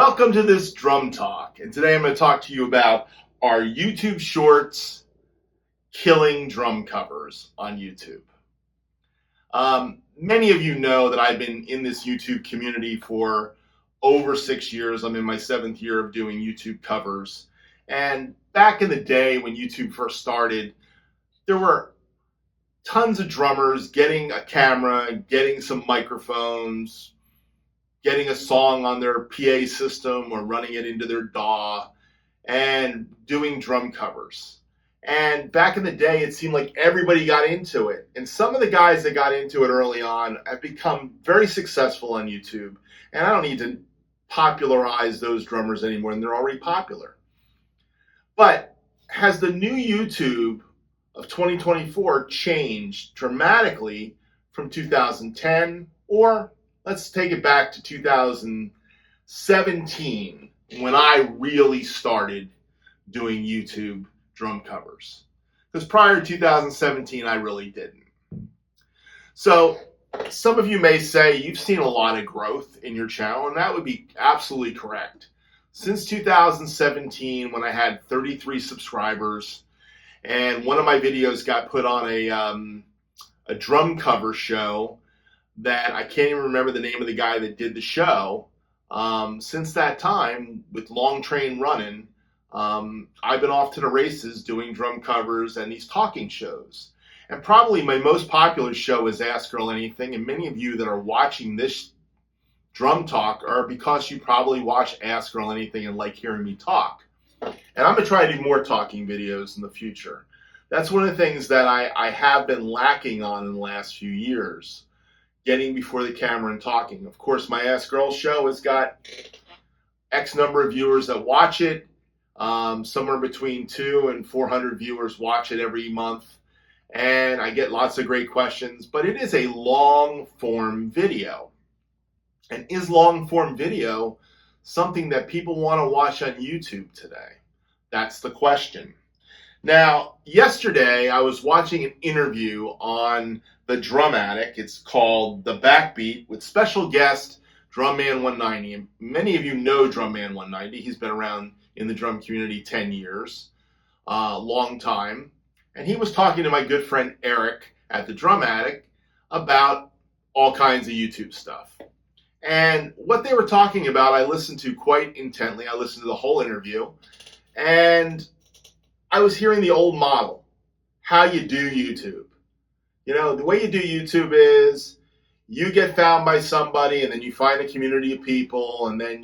Welcome to this drum talk, and today I'm going to talk to you about are YouTube shorts killing drum covers on YouTube. Many of you know that I've been in this YouTube community for over 6 years. I'm in my 7th year of doing YouTube covers, and back in the day when YouTube first started, there were tons of drummers getting a camera, getting some microphones, getting a song on their PA system or running it into their DAW and doing drum covers. And back in the day, it seemed like everybody got into it. And some of the guys that got into it early on have become very successful on YouTube. And I don't need to popularize those drummers anymore, and they're already popular. But has the new YouTube of 2024 changed dramatically from 2010, or let's take it back to 2017 when I really started doing YouTube drum covers? Because prior to 2017, I really didn't. So some of you may say you've seen a lot of growth in your channel, and that would be absolutely correct. Since 2017, when I had 33 subscribers, and one of my videos got put on a drum cover show that I can't even remember the name of the guy that did the show. Since that time, with Long Train running, I've been off to the races doing drum covers and these talking shows. And probably my most popular show is Ask Earl Anything, and many of you that are watching this drum talk are because you probably watch Ask Earl Anything and like hearing me talk. And I'm going to try to do more talking videos in the future. That's one of the things that I have been lacking on in the last few years. Getting before the camera and talking. Of course, my Ask Earl show has got X number of viewers that watch it. Somewhere between 200 and 400 viewers watch it every month. And I get lots of great questions. But it is a long-form video. And is long-form video something that people want to watch on YouTube today? That's the question. Now, yesterday I was watching an interview on the Drum Attic. It's called The Backbeat with special guest Drumman 190. And many of you know Drumman 190. He's been around in the drum community 10 years, long time. And he was talking to my good friend Eric at the Drum Attic about all kinds of YouTube stuff. And what they were talking about, I listened to quite intently. I listened to the whole interview. And I was hearing the old model, how you do YouTube. You know, the way you do YouTube is you get found by somebody and then you find a community of people, and then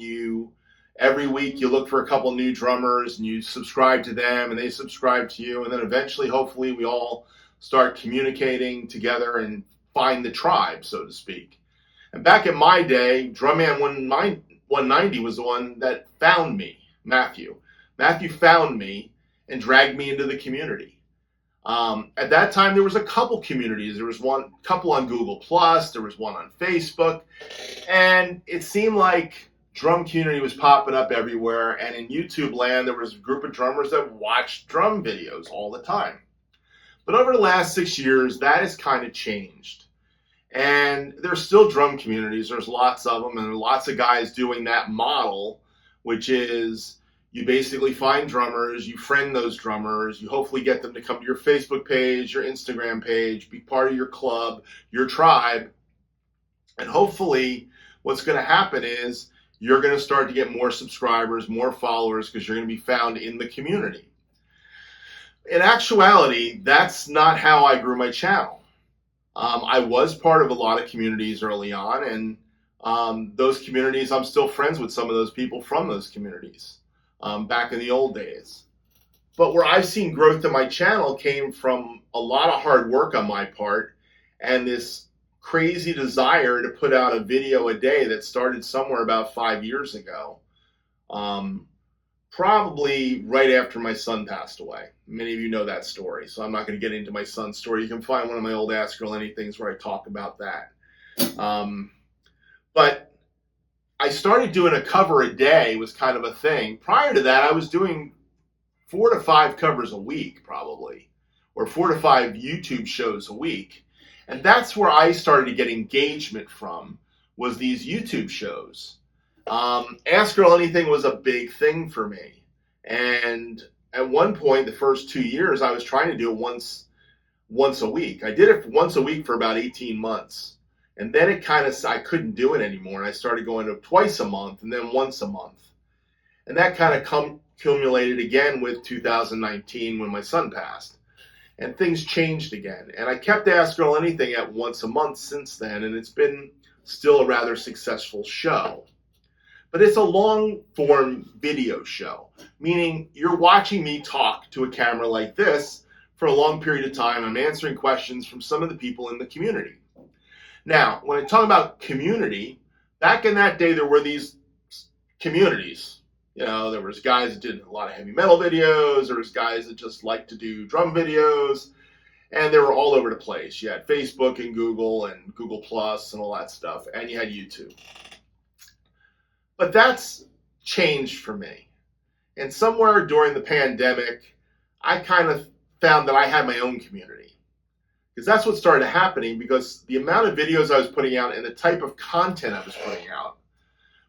every week you look for a couple new drummers and you subscribe to them and they subscribe to you, and then eventually, hopefully, we all start communicating together and find the tribe, so to speak. And back in my day, Drumman 190 was the one that found me, Matthew. Matthew found me and dragged me into the community. At that time, there was a couple communities. There was one couple on Google+, there was one on Facebook, and it seemed like drum community was popping up everywhere, and in YouTube land, there was a group of drummers that watched drum videos all the time. But over the last 6 years, that has kind of changed. And there's still drum communities. There's lots of them, and there are lots of guys doing that model, which is you basically find drummers, you friend those drummers, you hopefully get them to come to your Facebook page, your Instagram page, be part of your club, your tribe. And hopefully what's going to happen is you're going to start to get more subscribers, more followers, because you're going to be found in the community. In actuality, that's not how I grew my channel. I was part of a lot of communities early on, and those communities, I'm still friends with some of those people from those communities. Back in the old days. But where I've seen growth to my channel came from a lot of hard work on my part and this crazy desire to put out a video a day that started somewhere about 5 years ago. Probably right after my son passed away. Many of you know that story, so I'm not going to get into my son's story. You can find one of my old Ask Earl Anythings where I talk about that. But I started doing a cover a day was kind of a thing. Prior to that, I was doing 4 to 5 covers a week, probably, or 4 to 5 YouTube shows a week. And that's where I started to get engagement from, was these YouTube shows. Ask Earl Anything was a big thing for me. And at one point, the first 2 years, I was trying to do it once a week. I did it once a week for about 18 months. And then I couldn't do it anymore. And I started going to twice a month and then once a month. And that kind of accumulated again with 2019 when my son passed. And things changed again. And I kept Ask Earl Anything at once a month since then. And it's been still a rather successful show. But it's a long-form video show, meaning you're watching me talk to a camera like this for a long period of time. I'm answering questions from some of the people in the community. Now, when I talk about community, back in that day, there were these communities. You know, there was guys that did a lot of heavy metal videos. There was guys that just liked to do drum videos. And they were all over the place. You had Facebook and Google Plus and all that stuff. And you had YouTube. But that's changed for me. And somewhere during the pandemic, I kind of found that I had my own community. Because that's what started happening, because the amount of videos I was putting out and the type of content I was putting out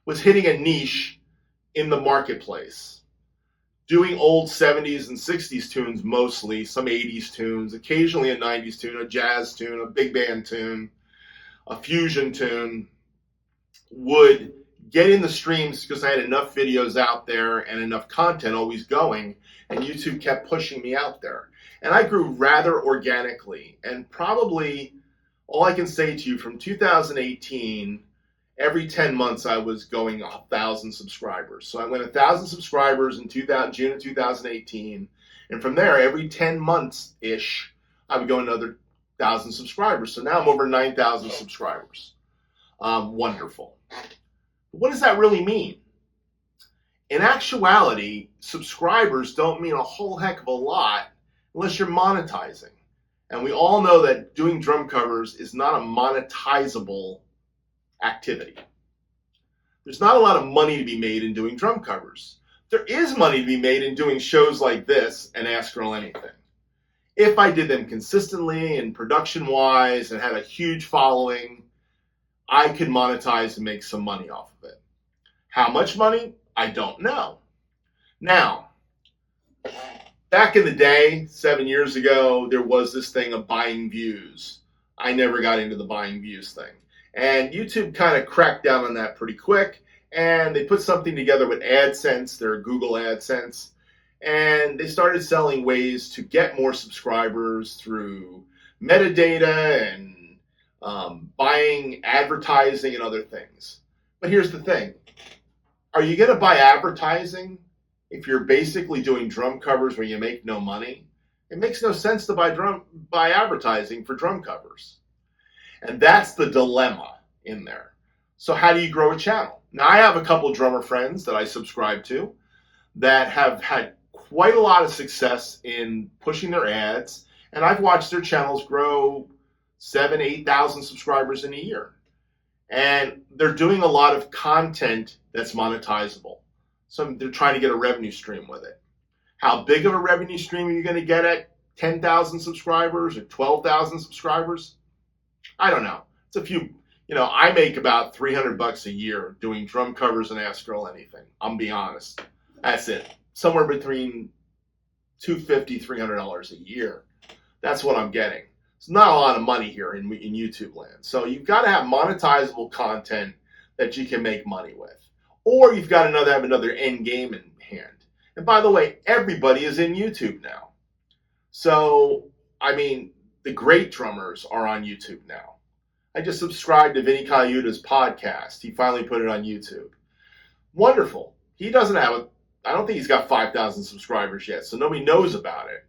was hitting a niche in the marketplace. Doing old 70s and 60s tunes mostly, some 80s tunes, occasionally a 90s tune, a jazz tune, a big band tune, a fusion tune, would get in the streams because I had enough videos out there and enough content always going, and YouTube kept pushing me out there. And I grew rather organically, and probably all I can say to you from 2018, every 10 months I was going 1,000 subscribers. So I went 1,000 subscribers in June of 2018, and from there, every 10 months-ish, I would go another 1,000 subscribers. So now I'm over 9,000 subscribers. Wonderful. What does that really mean? In actuality, subscribers don't mean a whole heck of a lot unless you're monetizing. And we all know that doing drum covers is not a monetizable activity. There's not a lot of money to be made in doing drum covers. There is money to be made in doing shows like this and Ask Earl Anything. If I did them consistently and production-wise and had a huge following, I could monetize and make some money off of it. How much money? I don't know. Now, back in the day, 7 years ago, there was this thing of buying views. I never got into the buying views thing. And YouTube kind of cracked down on that pretty quick. And they put something together with AdSense, their Google AdSense. And they started selling ways to get more subscribers through metadata and buying advertising and other things. But here's the thing. Are you going to buy advertising if you're basically doing drum covers where you make no money? It makes no sense to buy advertising for drum covers. And that's the dilemma in there. So how do you grow a channel? Now, I have a couple drummer friends that I subscribe to that have had quite a lot of success in pushing their ads. And I've watched their channels grow 7,000, 8,000 subscribers in a year. And they're doing a lot of content that's monetizable. So they're trying to get a revenue stream with it. How big of a revenue stream are you going to get at 10,000 subscribers or 12,000 subscribers? I don't know. It's a few, I make about $300 a year doing drum covers and Ask Earl Anything. I'm being honest. That's it. Somewhere between $250, $300 a year. That's what I'm getting. It's not a lot of money here in YouTube land. So you've got to have monetizable content that you can make money with. Or you've got to have another end game in hand. And by the way, everybody is in YouTube now. So, the great drummers are on YouTube now. I just subscribed to Vinny Colaiuta's podcast. He finally put it on YouTube. Wonderful. He doesn't have I don't think he's got 5,000 subscribers yet, so nobody knows about it.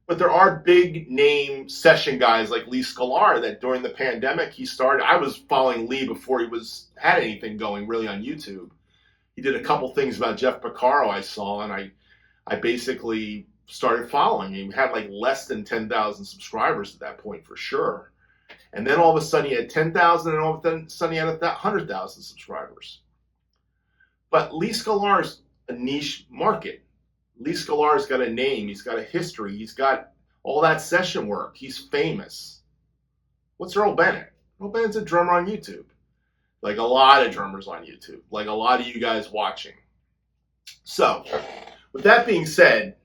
But there are big name session guys like Lee Sklar that during the pandemic he started. I was following Lee before he had anything going really on YouTube. He did a couple things about Jeff Porcaro I saw, and I basically started following him. He had like less than 10,000 subscribers at that point for sure. And then all of a sudden he had 10,000, and all of a sudden he had 100,000 subscribers. But Lee Sklar's a niche market. Lee Sklar's got a name, he's got a history, he's got all that session work, he's famous. What's Earl Bennett? Earl Bennett's a drummer on YouTube. like a lot of drummers on YouTube, like a lot of you guys watching. So, with that being said,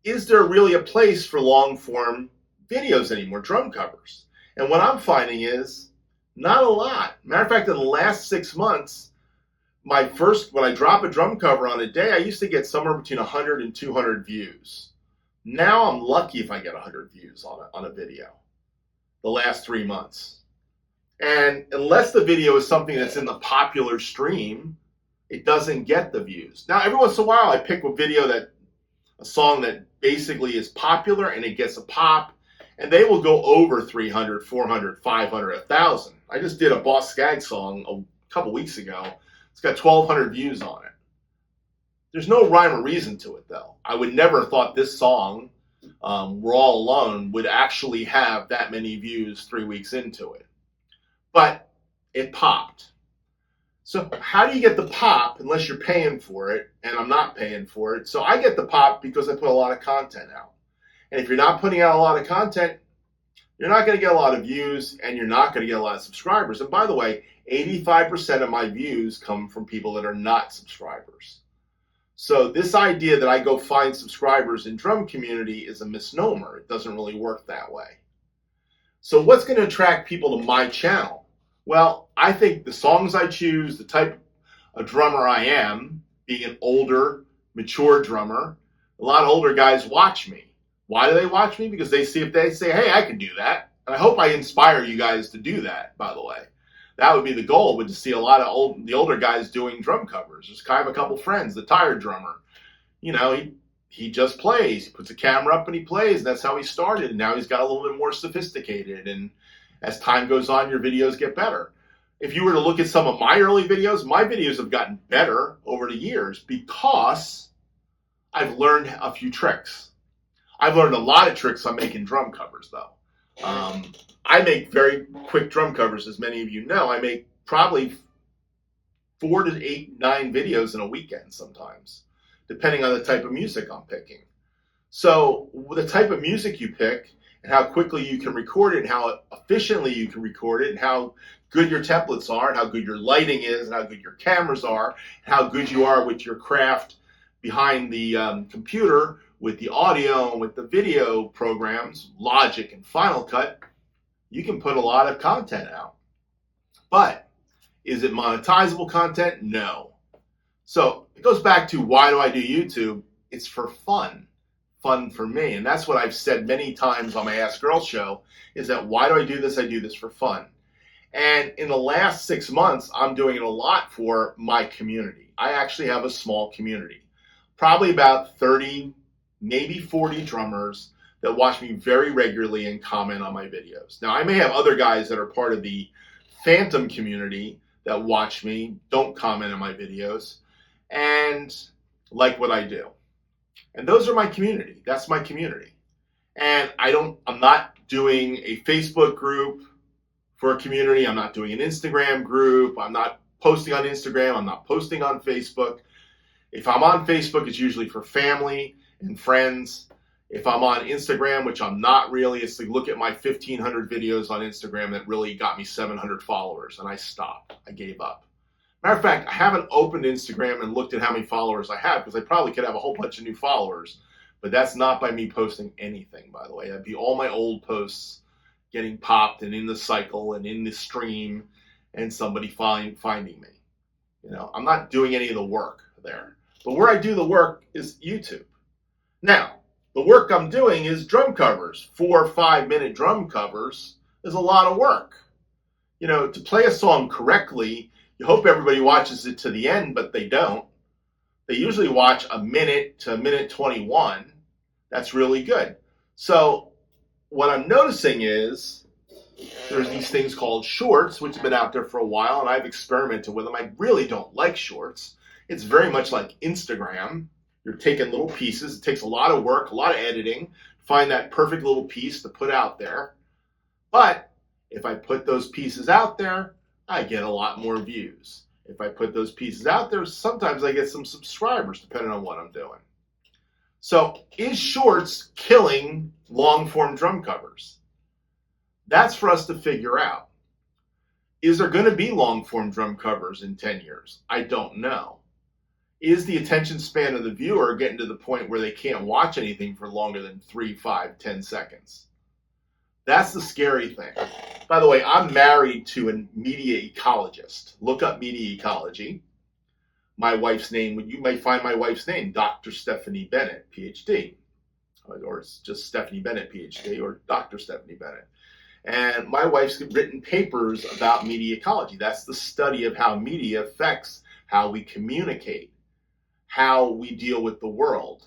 is there really a place for long form videos anymore, drum covers? And what I'm finding is not a lot. Matter of fact, in the last 6 months, when I drop a drum cover on a day, I used to get somewhere between 100 and 200 views. Now I'm lucky if I get 100 views on a video the last 3 months. And unless the video is something that's in the popular stream, it doesn't get the views. Now, every once in a while, I pick a song that basically is popular and it gets a pop, and they will go over 300, 400, 500, 1,000. I just did a Boss Skag song a couple weeks ago. It's got 1,200 views on it. There's no rhyme or reason to it, though. I would never have thought this song, We're All Alone, would actually have that many views 3 weeks into it. But it popped. So how do you get the pop unless you're paying for it? And I'm not paying for it. So I get the pop because I put a lot of content out. And if you're not putting out a lot of content, you're not going to get a lot of views and you're not going to get a lot of subscribers. And by the way, 85% of my views come from people that are not subscribers. So this idea that I go find subscribers in drum community is a misnomer. It doesn't really work that way. So what's going to attract people to my channel? Well, I think the songs I choose, the type of drummer I am, being an older, mature drummer, a lot of older guys watch me. Why do they watch me? Because they see if they say, hey, I can do that. And I hope I inspire you guys to do that, by the way. That would be the goal, would to see a lot of the older guys doing drum covers. Just kind of a couple friends, the tired drummer. You know, he just plays. He puts a camera up and he plays. And that's how he started. And now he's got a little bit more sophisticated. And as time goes on, your videos get better. If you were to look at some of my early videos, my videos have gotten better over the years because I've learned a few tricks. I've learned a lot of tricks on making drum covers, though. I make very quick drum covers, as many of you know. I make probably 4 to 8, 9 videos in a weekend sometimes, depending on the type of music I'm picking. So the type of music you pick and how quickly you can record it and how efficiently you can record it and how good your templates are and how good your lighting is and how good your cameras are and how good you are with your craft behind the computer with the audio and with the video programs, Logic and Final Cut, you can put a lot of content out. But is it monetizable content? No. So it goes back to, why do I do YouTube? It's for fun. Fun for me. And that's what I've said many times on my Ask Earl show, is that why do I do this? I do this for fun. And in the last 6 months, I'm doing it a lot for my community. I actually have a small community, probably about 30, maybe 40 drummers that watch me very regularly and comment on my videos. Now, I may have other guys that are part of the Phantom community that watch me, don't comment on my videos, and like what I do. And those are my community. That's my community. And I'm not doing a Facebook group for a community. I'm not doing an Instagram group. I'm not posting on Instagram. I'm not posting on Facebook. If I'm on Facebook, it's usually for family and friends. If I'm on Instagram, which I'm not really, it's to look at my 1,500 videos on Instagram that really got me 700 followers, and I stopped. I gave up. Matter of fact, I haven't opened Instagram and looked at how many followers I have, because I probably could have a whole bunch of new followers, but that's not by me posting anything, by the way. That'd be all my old posts getting popped and in the cycle and in the stream and somebody finding me. You know, I'm not doing any of the work there. But where I do the work is YouTube. Now, the work I'm doing is drum covers. 4 or 5 minute drum covers is a lot of work. You know, to play a song correctly, you hope everybody watches it to the end, but they don't. They usually watch a minute to a minute 21. That's really good. So what I'm noticing is there's these things called shorts, which have been out there for a while, and I've experimented with them. I really don't like shorts. It's very much like Instagram. You're taking little pieces. It takes a lot of work, a lot of editing to find that perfect little piece to put out there. But if I put those pieces out there, I get a lot more views. If I put those pieces out there, sometimes I get some subscribers, depending on what I'm doing. So is shorts killing long-form drum covers? That's for us to figure out. Is there going to be long form drum covers in 10 years? I don't know. Is the attention span of the viewer getting to the point where they can't watch anything for longer than 3, 5, 10 seconds? That's the scary thing. By the way, I'm married to a media ecologist. Look up media ecology. My wife's name, you may find my wife's name, Dr. Stephanie Bennett, PhD. Or it's just Stephanie Bennett, PhD, or Dr. Stephanie Bennett. And my wife's written papers about media ecology. That's the study of how media affects how we communicate, how we deal with the world.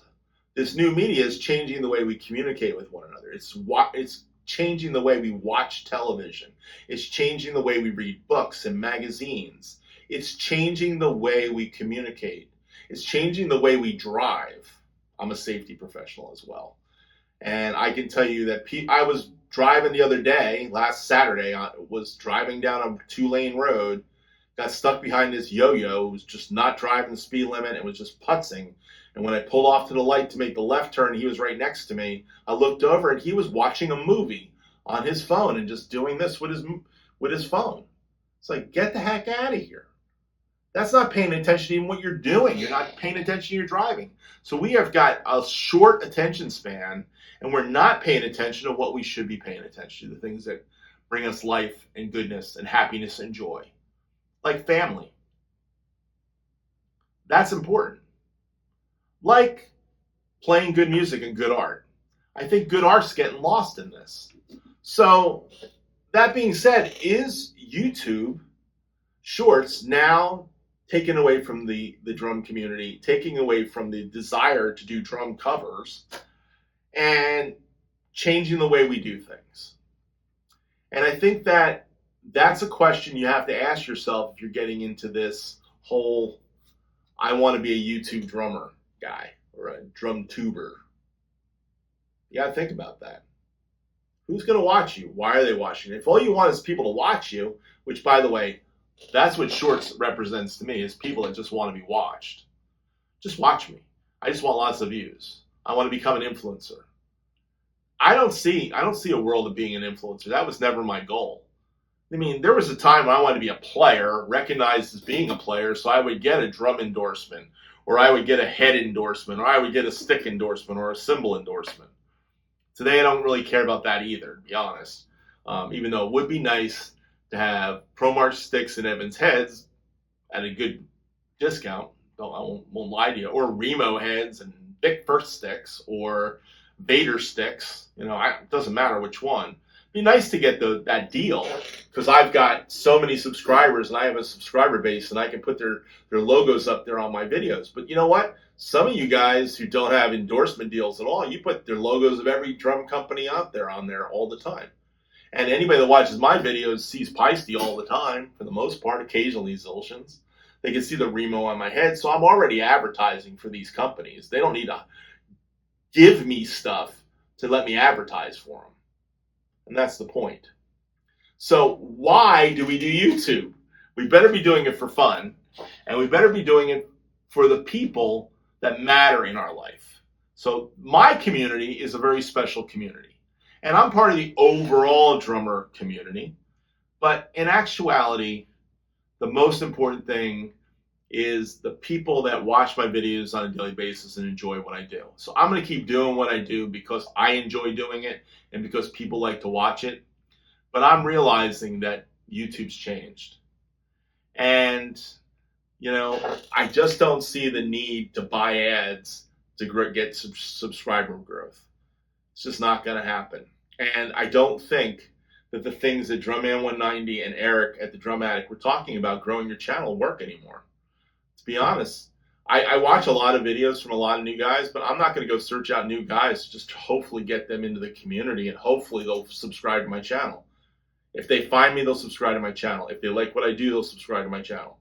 This new media is changing the way we communicate with one another. It's changing the way we watch television. It's changing the way we read books and magazines. It's changing the way we communicate. It's changing the way we drive. I'm a safety professional as well. And I can tell you that I was driving the other day, last Saturday, I was driving down a 2-lane road, got stuck behind this yo-yo, was just not driving the speed limit and was just putzing. And when I pulled off to the light to make the left turn, he was right next to me. I looked over and he was watching a movie on his phone and just doing this with his phone. It's like, get the heck out of here. That's not paying attention to even what you're doing. You're not paying attention to your driving. So we have got a short attention span, and we're not paying attention to what we should be paying attention to, the things that bring us life and goodness and happiness and joy, like family. That's important. Like playing good music and good art. I think good art's getting lost in this. So that being said, is YouTube Shorts now taken away from the drum community, taking away from the desire to do drum covers, and changing the way we do things? And I think that that's a question you have to ask yourself if you're getting into this whole, I want to be a YouTube drummer guy or a drum tuber. You got to think about that. Who's going to watch you? Why are they watching? If all you want is people to watch you, which, by the way, that's what Shorts represents to me, is people that just want to be watched. Just watch me. I just want lots of views. I want to become an influencer. I don't see a world of being an influencer. That was never my goal. I mean, there was a time when I wanted to be a player, recognized as being a player, so I would get a drum endorsement, or I would get a head endorsement, or I would get a stick endorsement, or a cymbal endorsement. Today, I don't really care about that either, to be honest. Even though it would be nice to have ProMarch sticks and Evans heads at a good discount. I won't lie to you. Or Remo heads and Vic First sticks, or Vader sticks. You know, it doesn't matter which one. It'd be nice to get that deal, because I've got so many subscribers and I have a subscriber base, and I can put their logos up there on my videos. But you know what? Some of you guys who don't have endorsement deals at all, you put their logos of every drum company out there on there all the time. And anybody that watches my videos sees Paiste all the time, for the most part, occasionally Zilchens. They can see the Remo on my head, so I'm already advertising for these companies. They don't need to give me stuff to let me advertise for them. And that's the point. So why do we do YouTube? We better be doing it for fun, and we better be doing it for the people that matter in our life. So my community is a very special community. And I'm part of the overall drummer community. But in actuality, the most important thing is the people that watch my videos on a daily basis and enjoy what I do. So I'm going to keep doing what I do because I enjoy doing it and because people like to watch it. But I'm realizing that YouTube's changed. And, you know, I just don't see the need to buy ads to get subscriber growth. It's just not going to happen. And I don't think that the things that Drumman 190 and Eric at the Drum Attic were talking about, growing your channel, work anymore. To be honest, I watch a lot of videos from a lot of new guys, but I'm not going to go search out new guys just to hopefully get them into the community, and hopefully they'll subscribe to my channel. If they find me, they'll subscribe to my channel. If they like what I do, they'll subscribe to my channel.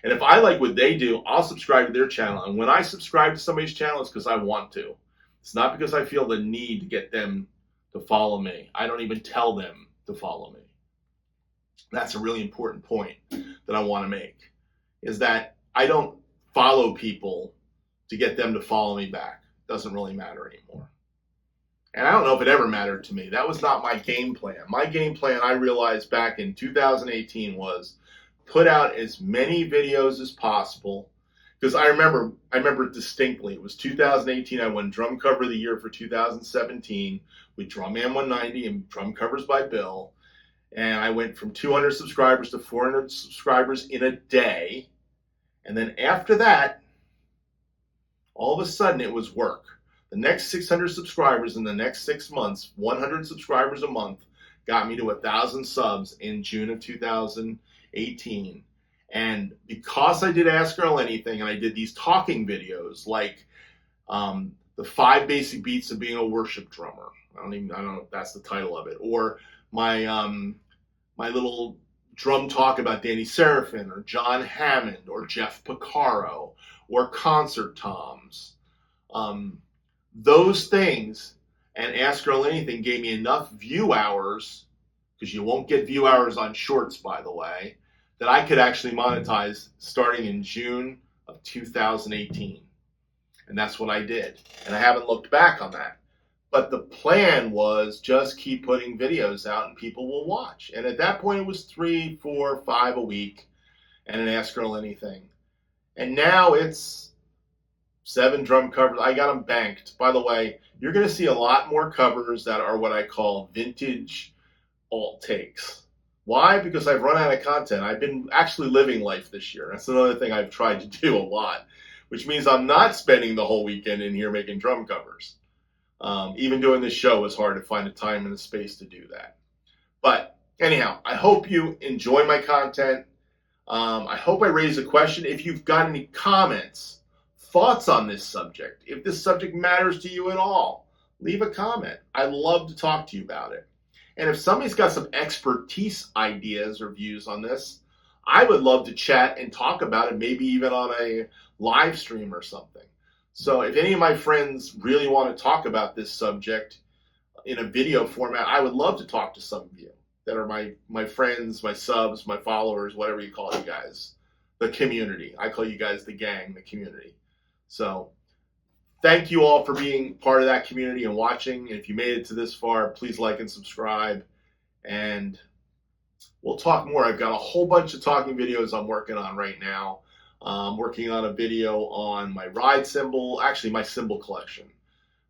And if I like what they do, I'll subscribe to their channel. And when I subscribe to somebody's channel, it's because I want to. It's not because I feel the need to get them to follow me. I don't even tell them to follow me. That's a really important point that I want to make, is that I don't follow people to get them to follow me back. It doesn't really matter anymore. And I don't know if it ever mattered to me. That was not my game plan. My game plan, I realized back in 2018, was put out as many videos as possible. Because I remember it distinctly. It was 2018. I won Drum Cover of the Year for 2017 with Drum Man 190 and Drum Covers by Bill. And I went from 200 subscribers to 400 subscribers in a day. And then after that, all of a sudden it was work. The next 600 subscribers in the next 6 months, 100 subscribers a month, got me to 1,000 subs in June of 2018. And because I did Ask Earl Anything, and I did these talking videos like the 5 basic beats of being a worship drummer. I don't know if that's the title of it. Or my my little drum talk about Danny Seraphin or John Hammond or Jeff Porcaro or concert toms. Those things and Ask Earl Anything gave me enough view hours, because you won't get view hours on shorts, by the way, that I could actually monetize starting in June of 2018. And that's what I did. And I haven't looked back on that. But the plan was just keep putting videos out and people will watch. And at that point, it was 3, 4, 5 a week and an Ask Earl Anything. And now it's 7 drum covers. I got them banked. By the way, you're going to see a lot more covers that are what I call vintage alt takes. Why? Because I've run out of content. I've been actually living life this year. That's another thing I've tried to do a lot, which means I'm not spending the whole weekend in here making drum covers. Even doing this show is hard to find a time and a space to do that. But anyhow, I hope you enjoy my content. I hope I raise a question. If you've got any comments, thoughts on this subject, if this subject matters to you at all, leave a comment. I'd love to talk to you about it. And if somebody's got some expertise ideas or views on this, I would love to chat and talk about it, maybe even on a live stream or something. So if any of my friends really want to talk about this subject in a video format, I would love to talk to some of you that are my friends, my subs, my followers, whatever you call you guys, the community. I call you guys the gang, the community. So thank you all for being part of that community and watching. And if you made it to this far, please like and subscribe. And we'll talk more. I've got a whole bunch of talking videos I'm working on right now. I'm working on a video on my ride cymbal, actually my cymbal collection.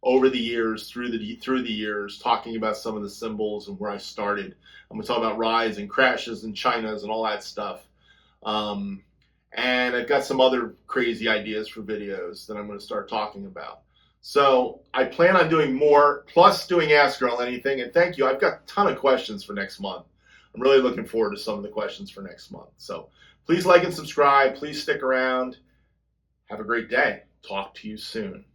Over the years, through the years, talking about some of the cymbals and where I started. I'm going to talk about rides and crashes and chinas and all that stuff. And I've got some other crazy ideas for videos that I'm going to start talking about. So I plan on doing more, plus doing Ask Earl Anything. And thank you. I've got a ton of questions for next month. I'm really looking forward to some of the questions for next month. So please like and subscribe. Please stick around. Have a great day. Talk to you soon.